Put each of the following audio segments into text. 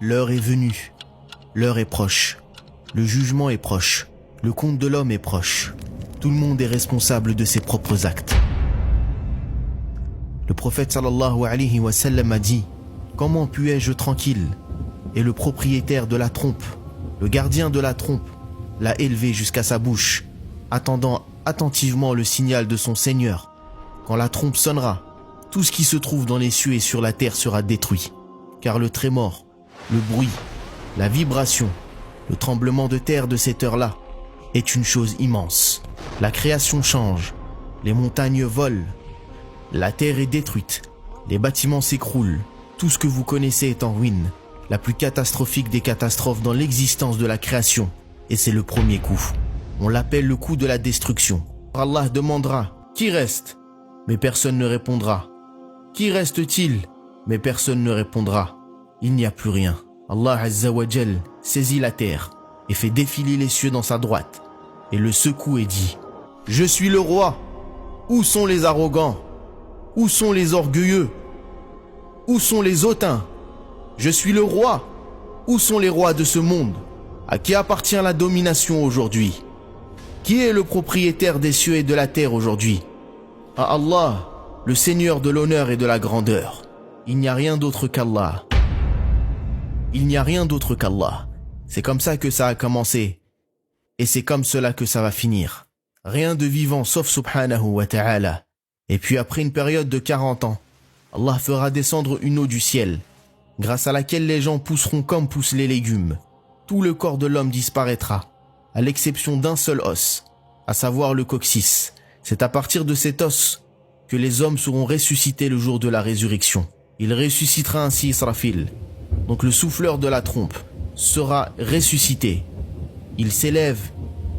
L'heure est venue, l'heure est proche, le jugement est proche, le compte de l'homme est proche. Tout le monde est responsable de ses propres actes. Le prophète sallallahu alayhi wa sallam a dit: comment puis-je tranquille? Et le propriétaire de la trompe, le gardien de la trompe, l'a élevé jusqu'à sa bouche, attendant attentivement le signal de son Seigneur. Quand la trompe sonnera, tout ce qui se trouve dans les cieux et sur la terre sera détruit, car le trémor, le bruit, la vibration, le tremblement de terre de cette heure-là est une chose immense. La création change, les montagnes volent, la terre est détruite, les bâtiments s'écroulent, tout ce que vous connaissez est en ruine, la plus catastrophique des catastrophes dans l'existence de la création, et c'est le premier coup. On l'appelle le coup de la destruction. Allah demandera: qui reste? Mais personne ne répondra. Qui reste-t-il? Mais personne ne répondra. Il n'y a plus rien. Allah Azza wa Jal saisit la terre et fait défiler les cieux dans sa droite et le secoue et dit: je suis le roi. Où sont les arrogants? Où sont les orgueilleux? Où sont les hautains? Je suis le roi. Où sont les rois de ce monde? À qui appartient la domination aujourd'hui? Qui est le propriétaire des cieux et de la terre aujourd'hui? À Allah, le Seigneur de l'honneur et de la grandeur. Il n'y a rien d'autre qu'Allah. Il n'y a rien d'autre qu'Allah. C'est comme ça que ça a commencé. Et c'est comme cela que ça va finir. Rien de vivant sauf subhanahu wa ta'ala. Et puis après une période de 40 ans, Allah fera descendre une eau du ciel, grâce à laquelle les gens pousseront comme poussent les légumes. Tout le corps de l'homme disparaîtra, à l'exception d'un seul os, à savoir le coccyx. C'est à partir de cet os que les hommes seront ressuscités le jour de la résurrection. Il ressuscitera ainsi Israfil, donc le souffleur de la trompe, sera ressuscité. Il s'élève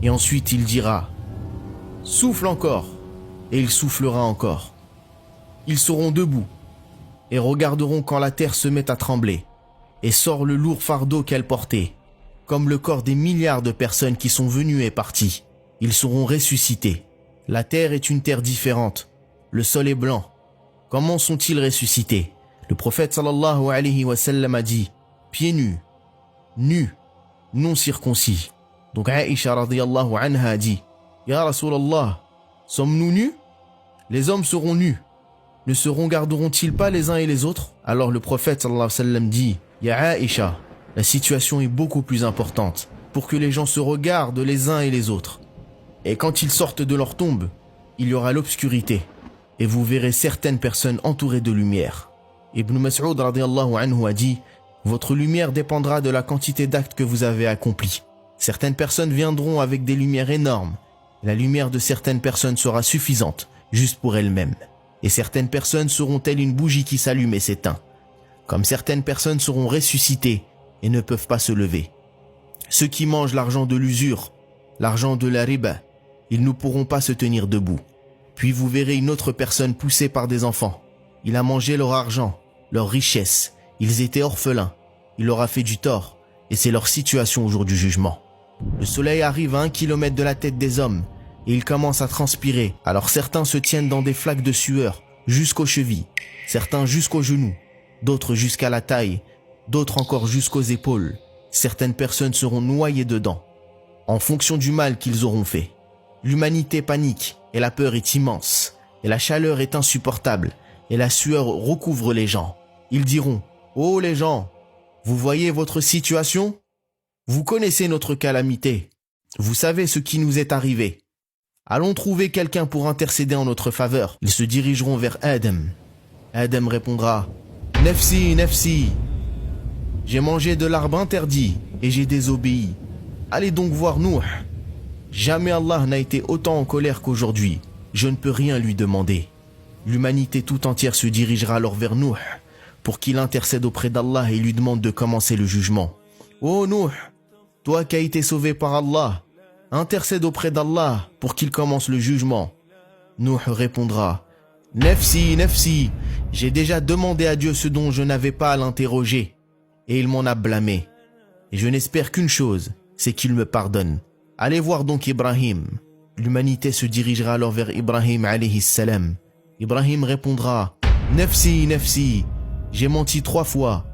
et ensuite il dira: souffle encore, et il soufflera encore. Ils seront debout et regarderont quand la terre se met à trembler et sort le lourd fardeau qu'elle portait, comme le corps des milliards de personnes qui sont venues et parties. Ils seront ressuscités. La terre est une terre différente. Le sol est blanc. Comment sont-ils ressuscités? Le prophète sallallahu alayhi wa sallam a dit: pieds nus, nus, non circoncis. Donc Aïcha radiyallahu anha a dit: Ya Rasulallah, sommes-nous nus? Les hommes seront nus. Ne se regarderont-ils pas les uns et les autres? Alors le prophète sallallahu alayhi wa sallam dit: Ya Aïcha, la situation est beaucoup plus importante pour que les gens se regardent les uns et les autres. Et quand ils sortent de leur tombe, il y aura l'obscurité et vous verrez certaines personnes entourées de lumière. Ibn Mas'ud radiyallahu anhu a dit: votre lumière dépendra de la quantité d'actes que vous avez accomplis. Certaines personnes viendront avec des lumières énormes. La lumière de certaines personnes sera suffisante, juste pour elles-mêmes. Et certaines personnes seront telles une bougie qui s'allume et s'éteint. Comme certaines personnes seront ressuscitées et ne peuvent pas se lever. Ceux qui mangent l'argent de l'usure, l'argent de la riba, ils ne pourront pas se tenir debout. Puis vous verrez une autre personne poussée par des enfants. Il a mangé leur argent, leur richesse. Ils étaient orphelins. Il leur a fait du tort. Et c'est leur situation au jour du jugement. Le soleil arrive à 1 kilomètre de la tête des hommes et ils commencent à transpirer. Alors certains se tiennent dans des flaques de sueur jusqu'aux chevilles, certains jusqu'aux genoux, d'autres jusqu'à la taille, d'autres encore jusqu'aux épaules. Certaines personnes seront noyées dedans, en fonction du mal qu'ils auront fait. L'humanité panique et la peur est immense, et la chaleur est insupportable, et la sueur recouvre les gens. Ils diront: oh les gens, vous voyez votre situation? Vous connaissez notre calamité. Vous savez ce qui nous est arrivé. Allons trouver quelqu'un pour intercéder en notre faveur. Ils se dirigeront vers Adam. Adam répondra: Nafsi, Nafsi. J'ai mangé de l'arbre interdit et j'ai désobéi. Allez donc voir Nuh. Jamais Allah n'a été autant en colère qu'aujourd'hui. Je ne peux rien lui demander. L'humanité tout entière se dirigera alors vers Nuh pour qu'il intercède auprès d'Allah et lui demande de commencer le jugement. Oh Nuh, toi qui as été sauvé par Allah, intercède auprès d'Allah pour qu'il commence le jugement. Nuh répondra: Nafsi, Nafsi, j'ai déjà demandé à Dieu ce dont je n'avais pas à l'interroger, et il m'en a blâmé. Et je n'espère qu'une chose, c'est qu'il me pardonne. Allez voir donc Ibrahim. L'humanité se dirigera alors vers Ibrahim alayhi salam. Ibrahim répondra: Nafsi, Nafsi, j'ai menti 3 fois,